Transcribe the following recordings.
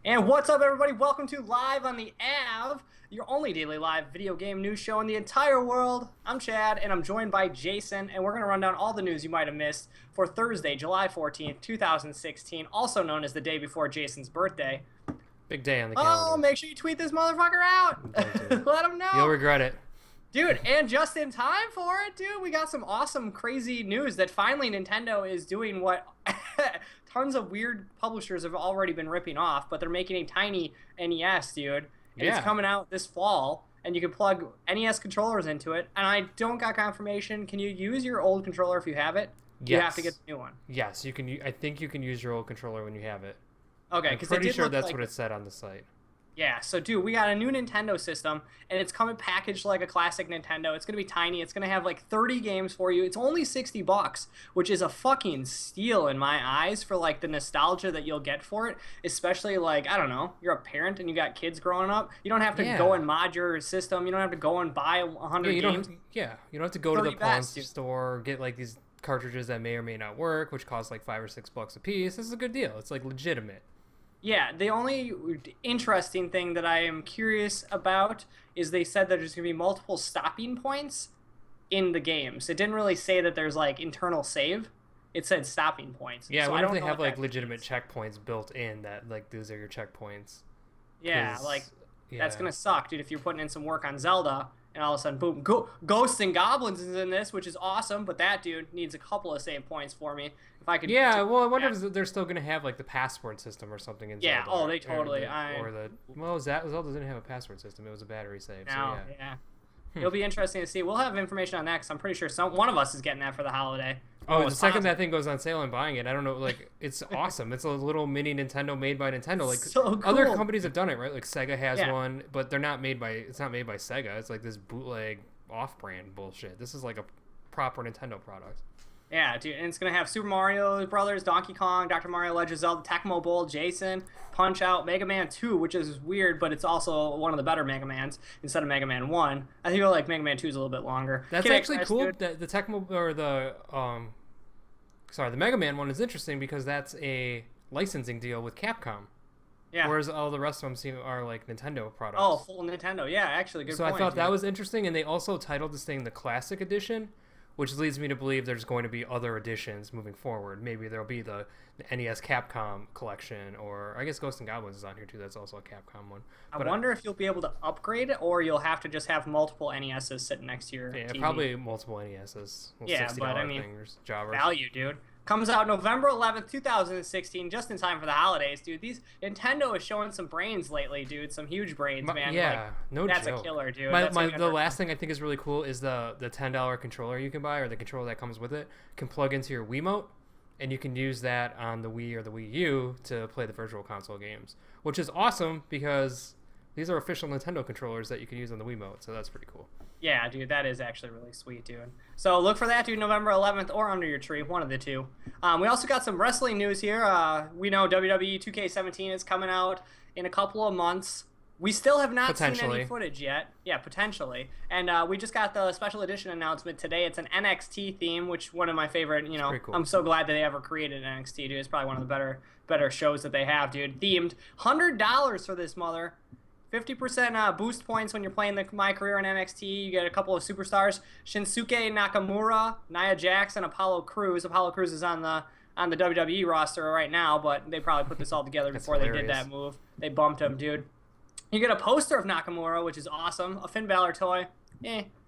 And what's up, everybody? Welcome to Live on the Av, your only daily live video game news show in the entire world. I'm Chad, and I'm joined by Jason, and we're going to run down all the news you might have missed for Thursday, July 14th, 2016, also known as the day before Jason's birthday. Big day on the calendar. Oh, make sure you tweet this motherfucker out. Let him know. You'll regret it. Dude, and just in time for it, dude, we got some awesome, crazy news that finally Nintendo is doing what tons of weird publishers have already been ripping off, but they're making a tiny NES, dude. And it's coming out this fall, and you can plug NES controllers into it. And I don't got confirmation. Can you use your old controller if you have it? Yes. You have to get the new one. Yes, you can. I think you can use your old controller when you have it. Okay, I'm pretty sure that's what it said on the site. Yeah, so dude, we got a new Nintendo system, and it's coming packaged like a classic Nintendo. It's gonna be tiny. It's gonna have like 30 games for you. It's only $60, which is a fucking steal in my eyes for like the nostalgia that you'll get for it. Especially like, I don't know, you're a parent and you got kids growing up. You don't have to go and mod your system. You don't have to go and buy 100 games. You don't have to go to the pawn store, get like these cartridges that may or may not work, which cost like $5 or $6 a piece. This is a good deal. It's like legitimate. Yeah, the only interesting thing that I am curious about is they said that there's going to be multiple stopping points in the games. It didn't really say that there's like internal save. It said stopping points. Yeah, so I wonder if they have like legitimate checkpoints built in that like these are your checkpoints. Yeah, like that's going to suck, dude, if you're putting in some work on Zelda and all of a sudden, boom, Ghosts and Goblins is in this, which is awesome, but that dude needs a couple of save points for me. If I could, I wonder if they're still going to have like the password system or something in Zelda. Yeah, oh, they totally. Zelda didn't have a password system. It was a battery save. No, so yeah. It'll be interesting to see. We'll have information on that because I'm pretty sure one of us is getting that for the holiday. Oh, the second that thing goes on sale, I'm buying it. I don't know, like, it's awesome. It's a little mini Nintendo made by Nintendo. Like, so cool. Other companies have done it, right? Like, Sega has one, but they're not made by, it's not made by Sega. It's like this bootleg off-brand bullshit. This is like a proper Nintendo product. Yeah, dude, and it's going to have Super Mario Brothers, Donkey Kong, Dr. Mario Legend of Zelda, Tecmo Bowl, Jason, Punch-Out, Mega Man 2, which is weird, but it's also one of the better Mega Mans instead of Mega Man 1. I think like Mega Man 2 is a little bit longer. That's actually cool. The Tecmo, or the Mega Man one is interesting because that's a licensing deal with Capcom. Yeah. Whereas all the rest of them are like Nintendo products. Oh, full Nintendo. Yeah, actually, good point. So I thought that was interesting, and they also titled this thing the Classic Edition, which leads me to believe there's going to be other editions moving forward. Maybe there'll be the NES Capcom collection, or I guess Ghosts and Goblins is on here too. That's also a Capcom one. But I wonder if you'll be able to upgrade it, or you'll have to just have multiple NESs sitting next to your TV. Probably multiple NESs. Yeah, but I mean, jobbers. Value, dude. Comes out November 11th, 2016, just in time for the holidays, dude. Nintendo is showing some brains lately, dude. Some huge brains, man. Yeah, like, no that's joke. That's a killer, dude. The last thing I think is really cool is the $10 controller you can buy, or the controller that comes with it, can plug into your Wiimote, and you can use that on the Wii or the Wii U to play the Virtual Console games, which is awesome because these are official Nintendo controllers that you can use on the Wiimote, so that's pretty cool. Yeah, dude, that is actually really sweet, dude. So look for that, dude, November 11th or under your tree, one of the two. We also got some wrestling news here. We know WWE 2K17 is coming out in a couple of months. We still have not seen any footage yet. Yeah, potentially. And we just got the special edition announcement today. It's an NXT theme, which one of my favorite, cool. I'm so glad that they ever created NXT, dude. It's probably one of the better shows that they have, dude. Themed. $100 for this mother. 50% boost points when you're playing My Career in NXT. You get a couple of superstars: Shinsuke Nakamura, Nia Jax, and Apollo Crews. Apollo Crews is on the WWE roster right now, but they probably put this all together before they did that move. They bumped him, dude. You get a poster of Nakamura, which is awesome. A Finn Balor toy.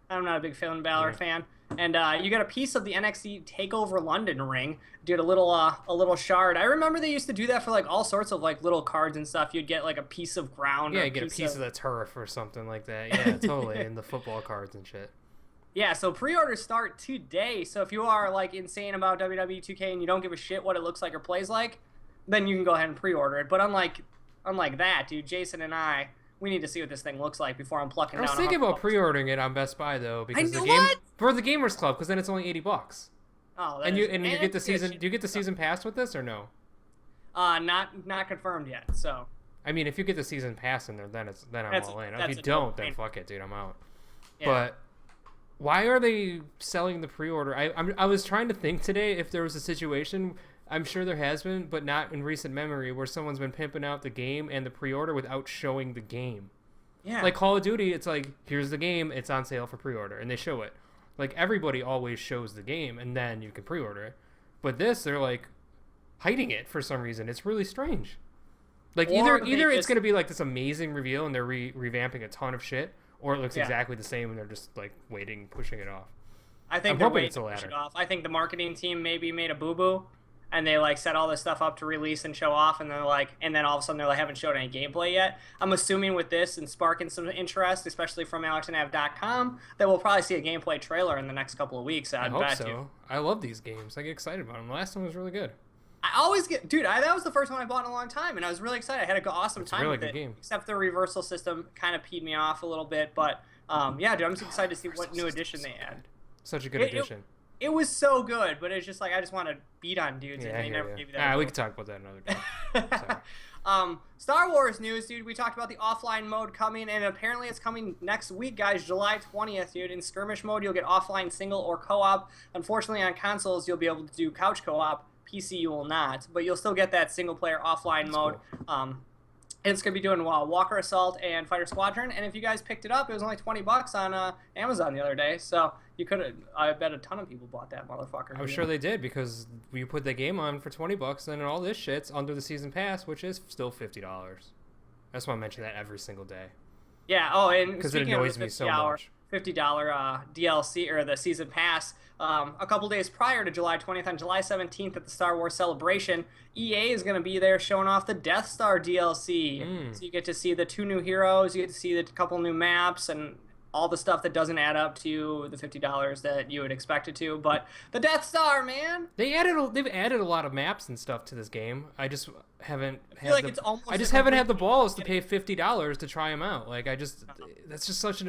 I'm not a big Finn Balor fan. And you get a piece of the NXT TakeOver London ring. Dude, a little shard. I remember they used to do that for like all sorts of like little cards and stuff. You'd get like a piece of ground. Yeah, you get a piece of the turf or something like that. Yeah, totally. And the football cards and shit. Yeah, so pre-orders start today. So if you are like insane about WWE 2K and you don't give a shit what it looks like or plays like, then you can go ahead and pre-order it. But unlike that, dude, Jason and I, we need to see what this thing looks like before I'm plucking down. I was thinking about pre-ordering it on Best Buy though, because for the Gamers Club, because then it's only $80. Oh, and you get the season. Do you get the season pass with this or no? Not confirmed yet. So. I mean, if you get the season pass in there, then I'm all in. If you don't, then fuck it, dude. I'm out. Yeah. But why are they selling the pre-order? I was trying to think today if there was a situation I'm sure there has been, but not in recent memory, where someone's been pimping out the game and the pre-order without showing the game. Yeah. Like Call of Duty, it's like, here's the game, it's on sale for pre-order, and they show it. Like, everybody always shows the game, and then you can pre-order it. But this, they're like hiding it for some reason. It's really strange. Like, either it's going to be like this amazing reveal and they're revamping a ton of shit, or it looks exactly the same and they're just like waiting, pushing it off. I think they're waiting to push it off. I think the marketing team maybe made a boo-boo, and they like set all this stuff up to release and show off, and then all of a sudden they haven't showed any gameplay yet. I'm assuming with this and sparking some interest, especially from AlertonAv.com, that we'll probably see a gameplay trailer in the next couple of weeks. I hope so. I love these games. I get excited about them. The last one was really good. I always get, dude. That was the first one I bought in a long time, and I was really excited. I had an awesome time with it. Game. Except the reversal system kind of peed me off a little bit, but yeah, dude, I'm just excited to see what new addition they add. Such a good addition. It was so good, but it's just like I just want to beat on dudes, and they never gave you that. We can talk about that another time. Star Wars news, dude. We talked about the offline mode coming, and apparently it's coming next week, guys, July 20th, dude. In skirmish mode, you'll get offline single or co-op. Unfortunately, on consoles, you'll be able to do couch co-op. PC you will not, but you'll still get that single player offline mode. Cool. It's going to be doing Walker Assault and Fighter Squadron, and if you guys picked it up, it was only $20 on Amazon the other day, so you could have, I bet a ton of people bought that motherfucker. I'm sure they did, because you put the game on for $20 and all this shit's under the season pass, which is still $50. That's why I mention that every single day. Yeah, and because it annoys me so much. $50 DLC or the season pass. A couple days prior to July 20th, on July 17th at the Star Wars Celebration, EA is going to be there showing off the Death Star DLC. So you get to see the 2 new heroes, you get to see the couple new maps, and all the stuff that doesn't add up to the $50 that you would expect it to. But the Death Star, man! They've added a lot of maps and stuff to this game. I just haven't had the balls to pay $50 to try them out. Like, that's just such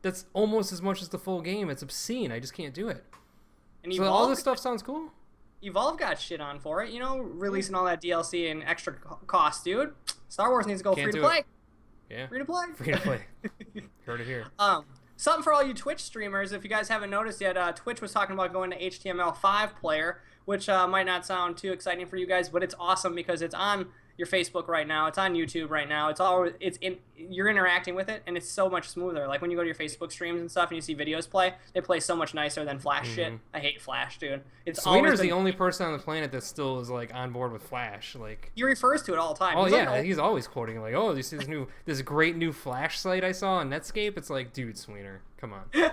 that's almost as much as the full game. It's obscene. I just can't do it. And so all this stuff sounds cool. Evolve got shit on for it, releasing all that DLC and extra cost, dude. Star Wars needs to go free to play. Yeah. Free to play. Free to play. Heard it here. Something for all you Twitch streamers. If you guys haven't noticed yet, Twitch was talking about going to HTML5 player, which might not sound too exciting for you guys, but it's awesome because it's on your Facebook right now. It's on YouTube right now. You're interacting with it, and it's so much smoother. Like when you go to your Facebook streams and stuff, and you see videos play, they play so much nicer than Flash shit. I hate Flash, dude. Sweener's the only person on the planet that still is like on board with Flash. Like he refers to it all the time. Oh yeah, he's always quoting like, "Oh, you see this great new Flash site I saw on Netscape." It's like, dude, Sweener, come on.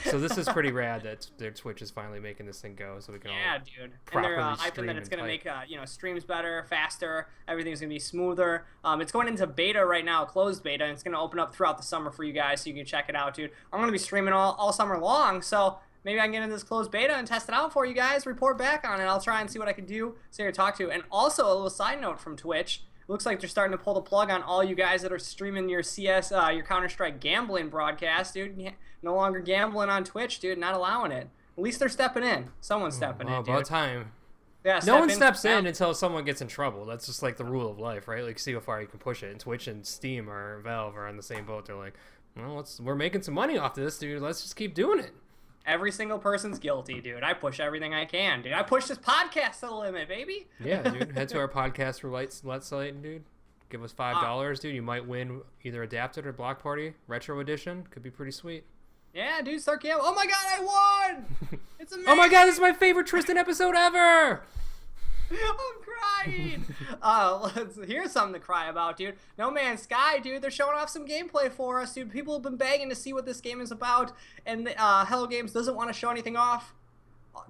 So this is pretty rad that their Twitch is finally making this thing go, so we can all dude. Properly and they're hyping that it's gonna make streams better, faster. Everything's gonna be smoother. It's going into beta right now, closed beta, and it's gonna open up throughout the summer for you guys, so you can check it out, dude. I'm gonna be streaming all summer long, so maybe I can get into this closed beta and test it out for you guys. Report back on it. I'll try and see what I can do, see who to talk to. And also a little side note from Twitch. It looks like they're starting to pull the plug on all you guys that are streaming your CS, your Counter-Strike gambling broadcast, dude. No longer gambling on Twitch, dude. Not allowing it. At least they're stepping in. Someone's stepping in, dude. About time. Yeah, no one steps in until someone gets in trouble. That's just like the rule of life, right? Like, see how far you can push it. And Twitch and Steam or Valve are on the same boat. They're like, well, we're making some money off this, dude. Let's just keep doing it. Every single person's guilty, dude. I push everything I can, dude. I push this podcast to the limit, baby. Yeah, dude. Head to our podcast for Let's site, dude. Give us $5, dude. You might win either Adapted or Block Party Retro Edition. Could be pretty sweet. Yeah, dude. Start gambling. Oh my god, I won! It's amazing. Oh my god, this is my favorite Tristan episode ever. I'm crying. Here's something to cry about, dude. No Man's Sky, dude. They're showing off some gameplay for us, dude. People have been begging to see what this game is about, and Hello Games doesn't want to show anything off.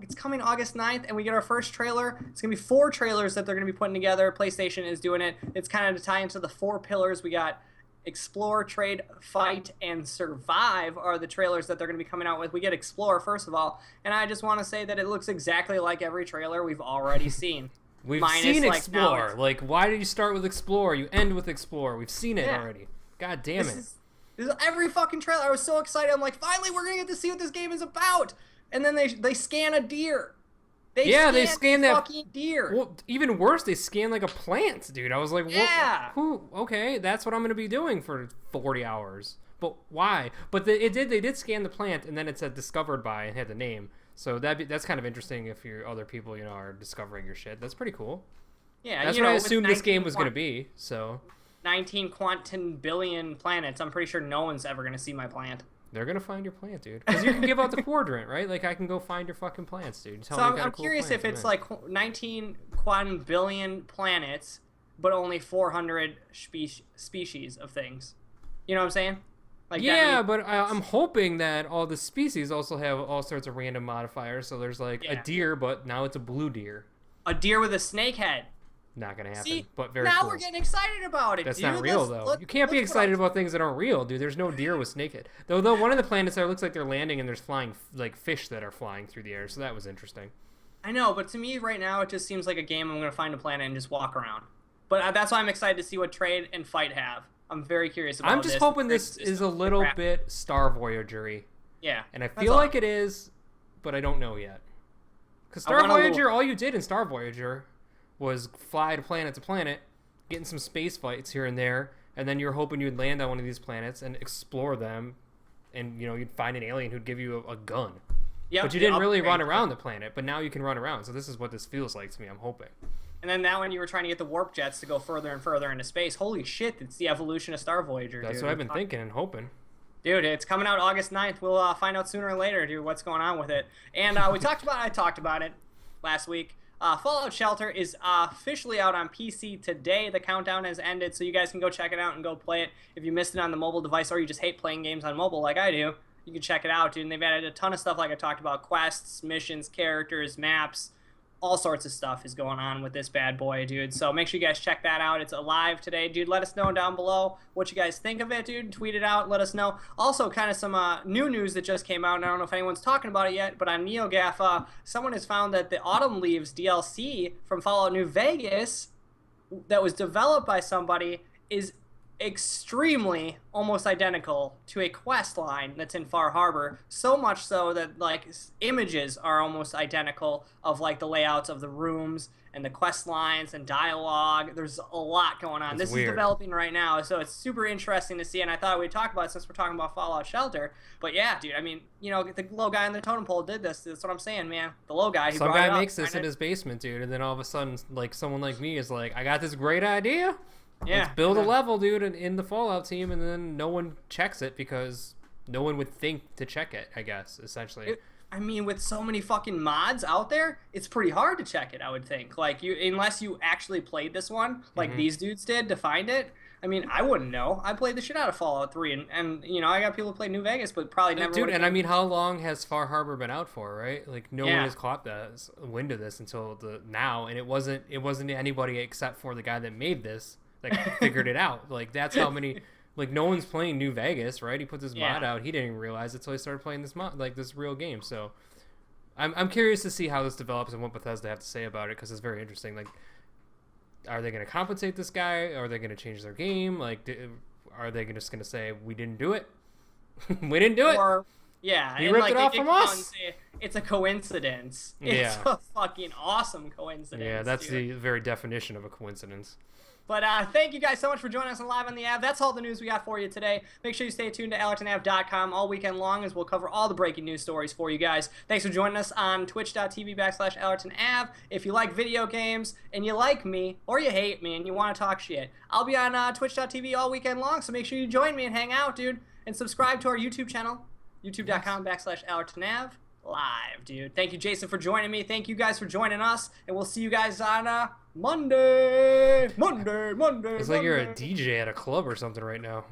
It's coming August 9th, and we get our first trailer. It's going to be 4 trailers that they're going to be putting together. PlayStation is doing it. It's kind of to tie into the 4 pillars. We got Explore, Trade, Fight, and Survive are the trailers that they're going to be coming out with. We get Explore, first of all, and I just want to say that it looks exactly like every trailer we've already seen. We've seen Explore. Like, why did you start with Explore? You end with Explore. We've seen it already. God damn it. This is every fucking trailer. I was so excited. I'm like, finally, we're going to get to see what this game is about. And then they scan a deer. They scan that fucking deer. Well, even worse, they scan like a plant, dude. I was like, okay, that's what I'm going to be doing for 40 hours. But why? But they did scan the plant, and then it said discovered by and had the name. So that's kind of interesting if you're other people, are discovering your shit. That's pretty cool. Yeah, that's what I assumed this game was going to be. So 19 quantum billion planets. I'm pretty sure no one's ever going to see my plant. They're going to find your plant, dude. Because you can give out the quadrant, right? Like, I can go find your fucking plants, dude. So I'm curious if it's like 19 quantum billion planets, but only 400 species of things. You know what I'm saying? Like yeah, but I'm hoping that all the species also have all sorts of random modifiers. So there's like a deer, but now it's a blue deer. A deer with a snake head. Not gonna happen. See, but very now cool. We're getting excited about it. That's dude. not real though. You can't be excited about things that aren't real, dude. There's no deer with snake head. Though one of the planets there looks like they're landing and there's flying like fish that are flying through the air. So that was interesting. I know, but to me right now it just seems like a game I'm gonna find a planet and just walk around. But that's why I'm excited to see what trade and fight have. I'm very curious about this. I'm just hoping this is a little bit Star Voyager-y. Yeah. And I feel like it is, but I don't know yet. Because Star Voyager, all you did in Star Voyager was fly to planet, get in some space fights here and there, and then you're hoping you'd land on one of these planets and explore them, and you'd find an alien who'd give you a gun. Yep, but you didn't really run around the planet, but now you can run around. So this is what this feels like to me, I'm hoping. And then now when you were trying to get the warp jets to go further and further into space, holy shit, it's the evolution of Star Voyager, That's dude. what I've been thinking and hoping. Dude, it's coming out August 9th. We'll find out sooner or later, dude, what's going on with it. And I talked about it last week. Fallout Shelter is officially out on PC today. The countdown has ended, so you guys can go check it out and go play it. If you missed it on the mobile device or you just hate playing games on mobile like I do, you can check it out, dude. And they've added a ton of stuff like I talked about, quests, missions, characters, maps. All sorts of stuff is going on with this bad boy, dude. So make sure you guys check that out. It's alive today, dude. Let us know down below what you guys think of it, dude. Tweet it out. Let us know. Also, kind of some new news that just came out, and I don't know if anyone's talking about it yet, but on NeoGAF, someone has found that the Autumn Leaves DLC from Fallout New Vegas that was developed by somebody is extremely almost identical to a quest line that's in Far Harbor, so much so that like images are almost identical of like the layouts of the rooms and the quest lines and dialogue. There's a lot going on. This is developing right now, so it's super interesting to see, and I thought we'd talk about it since we're talking about Fallout Shelter. But yeah, dude, I mean, the low guy on the totem pole did this. That's what I'm saying, man. The low guy. Some guy makes this in his basement, dude, and then all of a sudden, like someone like me is like, I got this great idea. Yeah, let's build a level, dude, in the Fallout team, and then no one checks it because no one would think to check it, I guess, essentially. I mean, with so many fucking mods out there, it's pretty hard to check it, I would think. Like, unless you actually played this one, like these dudes did, to find it. I mean, I wouldn't know. I played the shit out of Fallout 3, and I got people who play New Vegas, but probably never... Dude, and I mean, how long has Far Harbor been out for, right? Like, no one has caught the wind of this until now, and it wasn't anybody except for the guy that made this. Like, figured it out. Like, that's how many... Like, no one's playing New Vegas, right? He put this mod out. He didn't even realize it until he started playing this mod, like, this real game. So, I'm curious to see how this develops and what Bethesda have to say about it, because it's very interesting. Like, are they going to compensate this guy? Are they going to change their game? Like, are they just going to say, we didn't do it? We didn't do it? Yeah. He ripped it off from us? It's a coincidence. It's a fucking awesome coincidence. Yeah, that's the very definition of a coincidence. But thank you guys so much for joining us live on the app. That's all the news we got for you today. Make sure you stay tuned to allertonapp.com all weekend long as we'll cover all the breaking news stories for you guys. Thanks for joining us on twitch.tv/AllertonAv. If you like video games and you like me or you hate me and you want to talk shit, I'll be on twitch.tv all weekend long, so make sure you join me and hang out, dude. And subscribe to our YouTube channel, youtube.com/AllertonAv. Live, dude. Thank you, Jason, for joining me. Thank you guys for joining us, and we'll see you guys on Monday. It's like you're a DJ at a club or something right now.